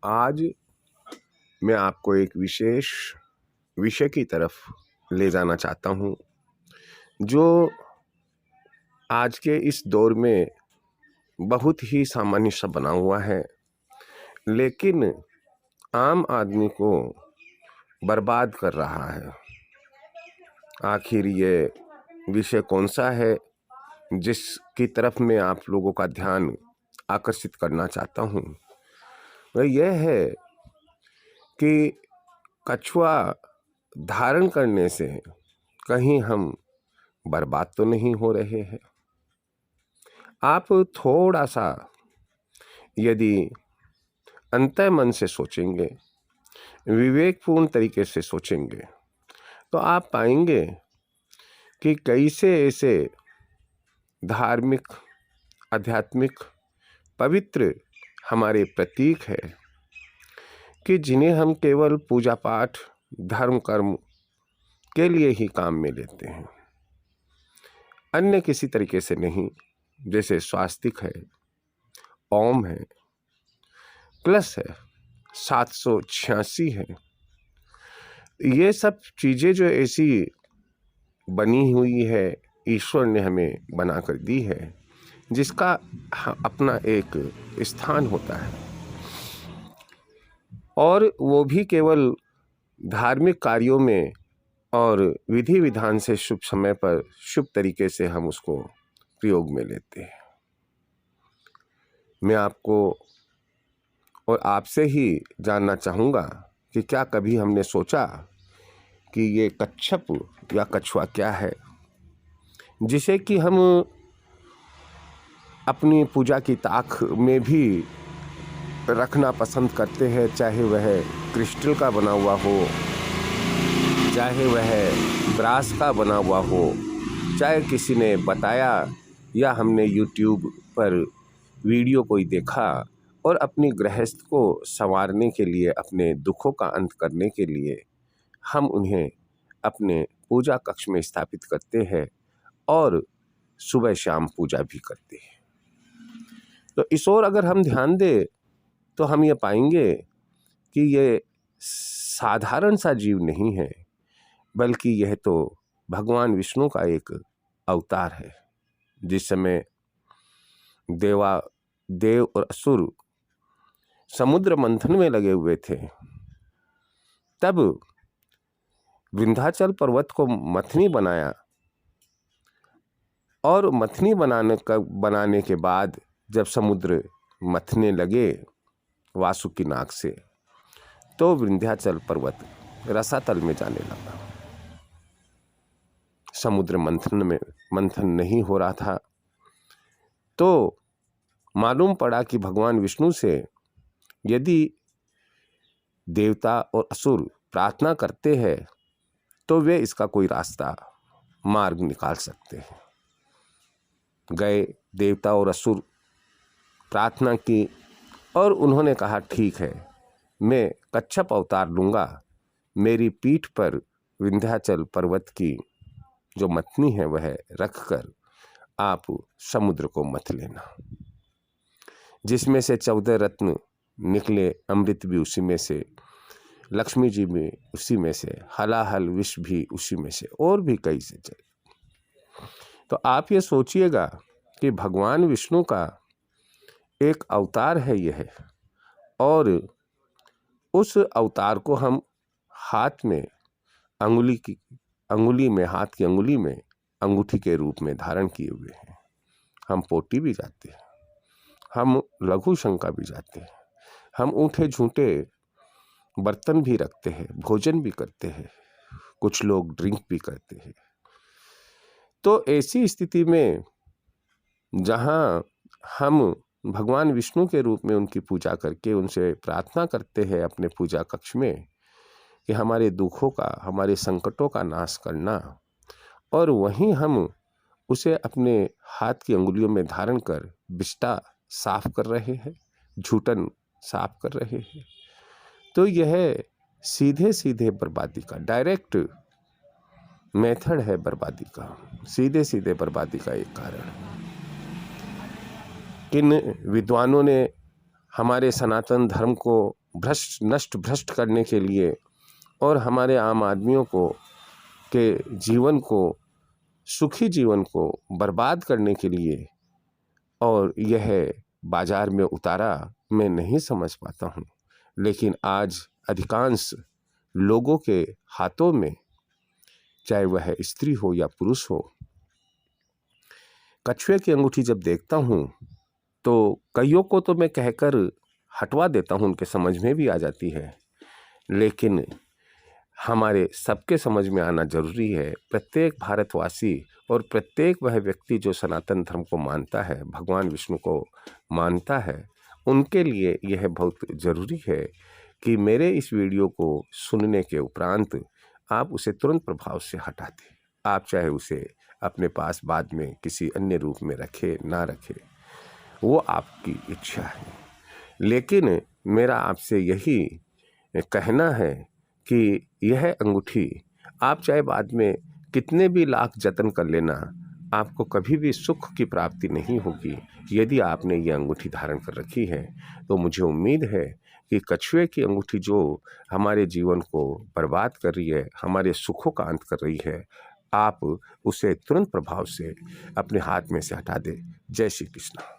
आज मैं आपको एक विशेष विषय की तरफ ले जाना चाहता हूँ, जो आज के इस दौर में बहुत ही सामान्य सा बना हुआ है, लेकिन आम आदमी को बर्बाद कर रहा है। आखिर ये विषय कौन सा है जिसकी तरफ मैं आप लोगों का ध्यान आकर्षित करना चाहता हूँ? वह यह है कि कछुआ धारण करने से कहीं हम बर्बाद तो नहीं हो रहे हैं। आप थोड़ा सा यदि अंतर्मन से सोचेंगे, विवेकपूर्ण तरीके से सोचेंगे, तो आप पाएंगे कि कैसे ऐसे धार्मिक, आध्यात्मिक, पवित्र हमारे प्रतीक है कि जिन्हें हम केवल पूजा पाठ, धर्म कर्म के लिए ही काम में लेते हैं, अन्य किसी तरीके से नहीं। जैसे स्वास्तिक है, ओम है, प्लस है, 786 है। ये सब चीज़ें जो ऐसी बनी हुई है, ईश्वर ने हमें बनाकर दी है, जिसका अपना एक स्थान होता है, और वो भी केवल धार्मिक कार्यों में और विधि विधान से शुभ समय पर शुभ तरीके से हम उसको प्रयोग में लेते हैं। मैं आपको और आपसे ही जानना चाहूँगा कि क्या कभी हमने सोचा कि ये कच्छप या कछुआ क्या है, जिसे कि हम अपनी पूजा की ताक में भी रखना पसंद करते हैं, चाहे वह क्रिस्टल का बना हुआ हो, चाहे वह ब्रास का बना हुआ हो, चाहे किसी ने बताया या हमने यूट्यूब पर वीडियो कोई देखा और अपनी गृहस्थ को संवारने के लिए, अपने दुखों का अंत करने के लिए हम उन्हें अपने पूजा कक्ष में स्थापित करते हैं और सुबह शाम पूजा भी करते हैं। तो इस ओर अगर हम ध्यान दें तो हम ये पाएंगे कि ये साधारण सा जीव नहीं है, बल्कि यह तो भगवान विष्णु का एक अवतार है। जिस समय देव और असुर समुद्र मंथन में लगे हुए थे, तब विंध्याचल पर्वत को मथनी बनाया, और मथनी बनाने के बाद जब समुद्र मथने लगे वासुकी नाग से, तो विंध्याचल पर्वत रसातल में जाने लगा। समुद्र मंथन नहीं हो रहा था, तो मालूम पड़ा कि भगवान विष्णु से यदि देवता और असुर प्रार्थना करते हैं तो वे इसका कोई रास्ता, मार्ग निकाल सकते हैं। गए देवता और असुर, प्रार्थना की और उन्होंने कहा ठीक है, मैं कच्छप अवतार लूँगा, मेरी पीठ पर विंध्याचल पर्वत की जो मथनी है वह रखकर आप समुद्र को मथ लेना। जिसमें से 14 रत्न निकले, अमृत भी उसी में से, लक्ष्मी जी भी उसी में से, हलाहल विष भी उसी में से, और भी कई से चले। तो आप ये सोचिएगा कि भगवान विष्णु का एक अवतार है यह, और उस अवतार को हम हाथ में अंगुली में, हाथ की अंगुली में अंगूठी के रूप में धारण किए हुए हैं। हम पोटी भी जाते हैं, हम लघु शंका भी जाते हैं, हम ऊँटे झूठे बर्तन भी रखते हैं, भोजन भी करते हैं, कुछ लोग ड्रिंक भी करते हैं। तो ऐसी स्थिति में जहाँ हम भगवान विष्णु के रूप में उनकी पूजा करके उनसे प्रार्थना करते हैं अपने पूजा कक्ष में कि हमारे दुखों का, हमारे संकटों का नाश करना, और वहीं हम उसे अपने हाथ की अंगुलियों में धारण कर विष्ठा साफ कर रहे हैं, झूठन साफ कर रहे हैं, तो यह सीधे सीधे बर्बादी का डायरेक्ट मेथड है, बर्बादी का, सीधे सीधे बर्बादी का एक कारण। किन विद्वानों ने हमारे सनातन धर्म को नष्ट भ्रष्ट करने के लिए और हमारे आम आदमियों को के जीवन को, सुखी जीवन को बर्बाद करने के लिए, और यह बाजार में उतारा मैं नहीं समझ पाता हूँ। लेकिन आज अधिकांश लोगों के हाथों में, चाहे वह स्त्री हो या पुरुष हो, कछुए की अंगूठी जब देखता हूँ तो कईयों को तो मैं कहकर हटवा देता हूँ, उनके समझ में भी आ जाती है, लेकिन हमारे सबके समझ में आना जरूरी है। प्रत्येक भारतवासी और प्रत्येक वह व्यक्ति जो सनातन धर्म को मानता है, भगवान विष्णु को मानता है, उनके लिए यह बहुत ज़रूरी है कि मेरे इस वीडियो को सुनने के उपरांत आप उसे तुरंत प्रभाव से हटा दें। आप चाहे उसे अपने पास बाद में किसी अन्य रूप में रखे ना रखे, वो आपकी इच्छा है, लेकिन मेरा आपसे यही कहना है कि यह अंगूठी आप चाहे बाद में कितने भी लाख जतन कर लेना, आपको कभी भी सुख की प्राप्ति नहीं होगी। यदि आपने ये अंगूठी धारण कर रखी है तो मुझे उम्मीद है कि कछुए की अंगूठी जो हमारे जीवन को बर्बाद कर रही है, हमारे सुखों का अंत कर रही है, आप उसे तुरंत प्रभाव से अपने हाथ में से हटा दें। जय श्री कृष्ण।